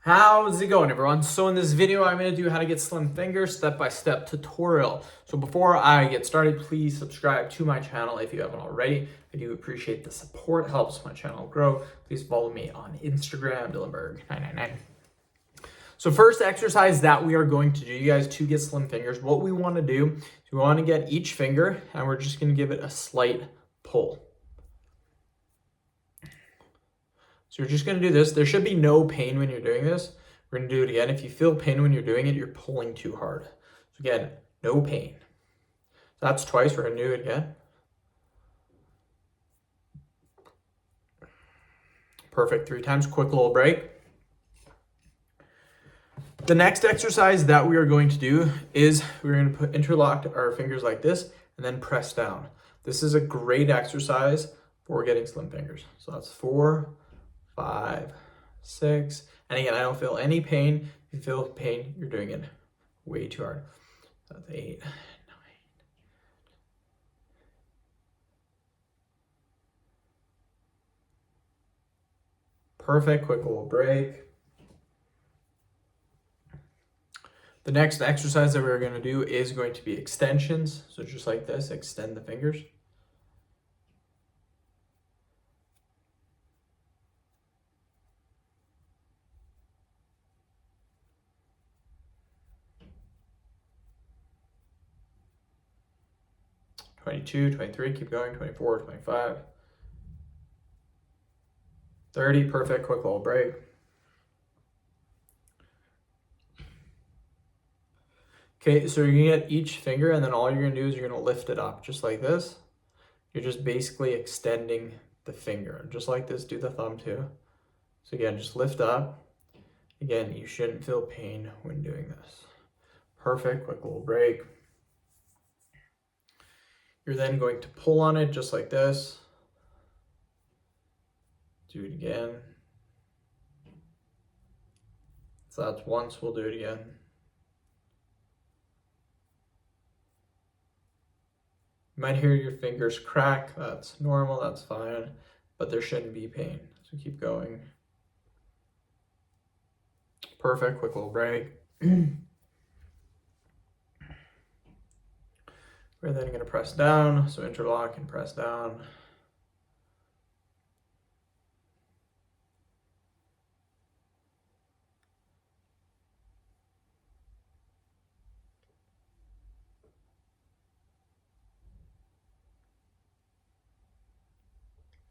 How's it going, everyone? So in this video, I'm going to do how to get slim fingers step-by-step tutorial. So before I get started, please subscribe to my channel if you haven't already. I do appreciate the support. It helps my channel grow. Please follow me on Instagram, Dillenberg999. So first exercise that we are going to do, you guys, to get slim fingers, what we want to do is we want to get each finger and we're just going to give it a slight pull. So you're just going to do this. There should be no pain when you're doing this. We're going to do it again. If you feel pain when you're doing it, you're pulling too hard. So again, no pain. So that's twice. We're going to do it again. Perfect. 3 times. Quick little break. The next exercise that we are going to do is we're going to interlock our fingers like this and then press down. This is a great exercise for getting slim fingers. So that's 4, 5, 6, and again, I don't feel any pain. If you feel pain, you're doing it way too hard. So that's 8, 9. Perfect. Quick little break. The next exercise that we're going to do is going to be extensions. So just like this, extend the fingers. "22, 23, keep going, 24, 25, 30, perfect, quick little break. Okay, so you're gonna get each finger and then all you're gonna do is you're gonna lift it up just like this. You're just basically extending the finger. Just like this, do the thumb too. So again, just lift up. Again, you shouldn't feel pain when doing this. Perfect, quick little break. You're then going to pull on it just like this. Do it again. So that's once, we'll do it again. You might hear your fingers crack. That's normal, that's fine, but there shouldn't be pain. So keep going. Perfect, quick little break. We're then going to press down, so interlock and press down.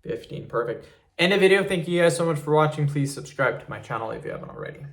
"15, perfect. End of video. Thank you guys so much for watching. Please subscribe to my channel if you haven't already.